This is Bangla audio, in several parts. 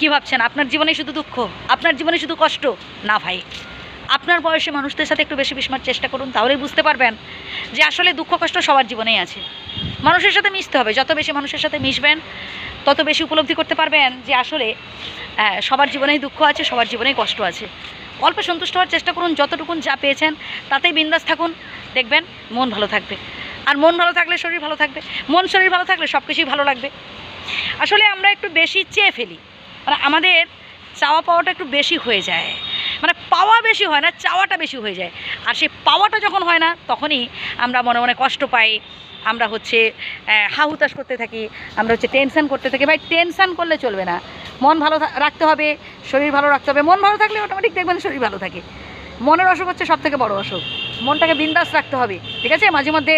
কী ভাবছেন আপনার জীবনে শুধু দুঃখ, আপনার জীবনে শুধু কষ্ট? না ভাই, আপনার বয়সে মানুষদের সাথে একটু বেশি মিশবার চেষ্টা করুন, তাহলেই বুঝতে পারবেন যে আসলে দুঃখ কষ্ট সবার জীবনেই আছে। মানুষের সাথে মিশতে হবে, যত বেশি মানুষের সাথে মিশবেন তত বেশি উপলব্ধি করতে পারবেন যে আসলে সবার জীবনেই দুঃখ আছে, সবার জীবনেই কষ্ট আছে। অল্প সন্তুষ্ট হওয়ার চেষ্টা করুন, যতটুকুন যা পেয়েছেন তাতেই বিন্দাস থাকুন, দেখবেন মন ভালো থাকবে। আর মন ভালো থাকলে শরীর ভালো থাকবে, মন শরীর ভালো থাকলে সব কিছুই ভালো লাগবে। আসলে আমরা একটু বেশি চেয়ে ফেলি, মানে আমাদের চাওয়া পাওয়াটা একটু বেশি হয়ে যায়, মানে পাওয়া বেশি হয় না, চাওয়াটা বেশি হয়ে যায়। আর সেই পাওয়াটা যখন হয় না তখনই আমরা মনে মনে কষ্ট পাই, আমরা হচ্ছে হাহুতাশ করতে থাকি, আমরা হচ্ছে টেনশন করতে থাকি। ভাই টেনশন করলে চলবে না, মন ভালো রাখতে হবে, শরীর ভালো রাখতে হবে। মন ভালো থাকলে অটোমেটিক দেখবেন শরীর ভালো থাকে। মনের অসুখ হচ্ছে সবথেকে বড় অসুখ। মনটাকে বিন্দাস রাখতে হবে, ঠিক আছে? মাঝে মধ্যে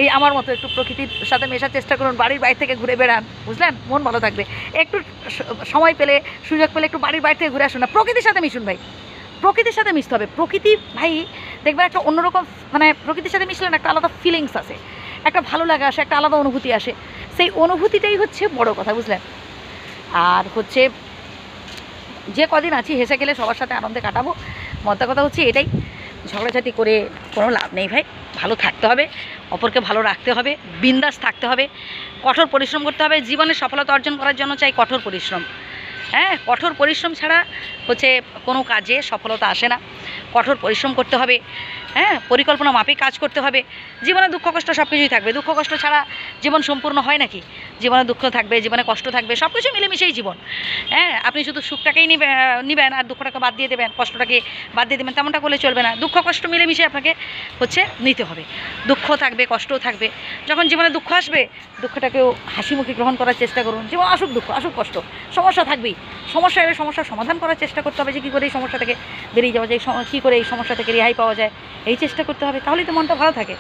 এই আমার মতো একটু প্রকৃতির সাথে মেশার চেষ্টা করুন, বাড়ির বাইরে থেকে ঘুরে বেড়ান, বুঝলেন? মন ভালো থাকবে। একটু সময় পেলে, সুযোগ পেলে একটু বাড়ির বাইরে থেকে ঘুরে আসুন না, প্রকৃতির সাথে মিশুন ভাই। প্রকৃতির সাথে মিশতে হবে। প্রকৃতি ভাই দেখবেন একটা অন্যরকম, মানে প্রকৃতির সাথে মিশলেন একটা আলাদা ফিলিংস আসে, একটা ভালো লাগা আসে, একটা আলাদা অনুভূতি আসে। সেই অনুভূতিটাই হচ্ছে বড় কথা, বুঝলেন? আর হচ্ছে যে কদিন আছি হেসে গেলে সবার সাথে আনন্দে কাটাবো, মধ্যে কথা হচ্ছে এটাই। ঝগড়াঝাটি করে কোনো লাভ নেই ভাই, ভালো থাকতে হবে, অপরকে ভালো রাখতে হবে, বিন্দাস থাকতে হবে, কঠোর পরিশ্রম করতে হবে। জীবনে সফলতা অর্জন করার জন্য চাই কঠোর পরিশ্রম। হ্যাঁ, কঠোর পরিশ্রম ছাড়া হচ্ছে কোনো কাজে সফলতা আসে না। কঠোর পরিশ্রম করতে হবে, হ্যাঁ, পরিকল্পনা মাফিক কাজ করতে হবে। জীবনে দুঃখ কষ্ট সব কিছুই থাকবে, দুঃখ কষ্ট ছাড়া জীবন সম্পূর্ণ হয় নাকি? জীবনে দুঃখ থাকবে, জীবনে কষ্ট থাকবে, সব কিছু মিলেমিশেই জীবন। হ্যাঁ, আপনি শুধু সুখটাকেই নিবেন আর দুঃখটাকে বাদ দিয়ে দেবেন, কষ্টটাকে বাদ দিয়ে দেবেন, তেমনটা করলে চলবে না। দুঃখ কষ্ট মিলেমিশে আপনাকে হচ্ছে নিতে হবে। দুঃখ থাকবে, কষ্টও থাকবে। যখন জীবনে দুঃখ আসবে, দুঃখটাকেও হাসিমুখে গ্রহণ করার চেষ্টা করুন। জীবন আসুক দুঃখ, আসুক কষ্ট, সমস্যা থাকবেই। সমস্যা এলে সমস্যার সমাধান করার চেষ্টা করতে হবে, যে কী করে এই সমস্যা থেকে বেরিয়ে যাওয়া যায়, কী করে এই সমস্যা থেকে রেহাই পাওয়া যায়, এই চেষ্টা করতে হবে। তাহলেই তো মনটা ভালো থাকে,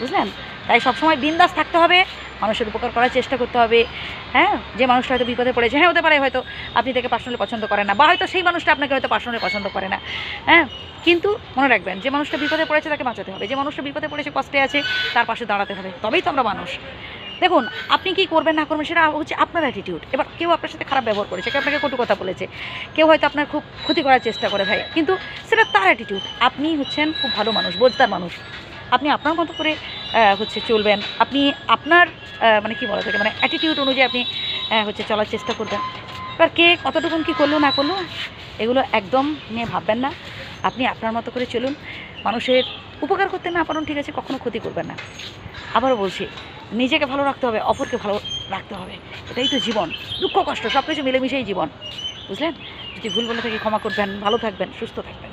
বুঝলেন? তাই সবসময় বিন্দাস থাকতে হবে, মানুষের উপকার করার চেষ্টা করতে হবে। হ্যাঁ, যে মানুষটা হয়তো বিপদে পড়েছে, হ্যাঁ হতে পারে হয়তো আপনি তাকে পার্সোনালি পছন্দ করেন না, বা হয়তো সেই মানুষটা আপনাকে হয়তো পার্সোনালি পছন্দ করে না। হ্যাঁ, কিন্তু মনে রাখবেন, যে মানুষটা বিপদে পড়েছে তাকে বাঁচাতে হবে, যে মানুষটা বিপদে পড়েছে, কষ্টে আছে, তার পাশে দাঁড়াতে হবে, তবেই তো আমরা মানুষ। দেখুন, আপনি কি করবেন না করবেন সেটা হচ্ছে আপনার অ্যাটিটিউড। এবার কেউ আপনার সাথে খারাপ ব্যবহার করেছে, কেউ আপনাকে কটু কথা বলেছে, কেউ হয়তো আপনার খুব ক্ষতি করার চেষ্টা করে ভাই, কিন্তু সেটা তার অ্যাটিটিউড। আপনি হচ্ছেন খুব ভালো মানুষ, বোঝদার মানুষ, আপনি আপনার মতো করে হচ্ছে চলবেন। আপনি আপনার মানে কি বলা থাকে, মানে অ্যাটিটিউড অনুযায়ী আপনি হচ্ছে চলার চেষ্টা করবেন। এবার কে কতটুকুন কী করলো না করলো এগুলো একদম নিয়ে ভাববেন না। আপনি আপনার মতো করে চলুন, মানুষের উপকার করতে না পারুন, ঠিক আছে, কখনো ক্ষতি করবেন না। আবারও বলছি, নিজেকে ভালো রাখতে হবে, অপরকে ভালো রাখতে হবে, এটাই তো জীবন। দুঃখ কষ্ট সব কিছু মিলেমিশেই জীবন, বুঝলেন? যদি ভুল বলে থাকি ক্ষমা করবেন, ভালো থাকবেন, সুস্থ থাকবেন।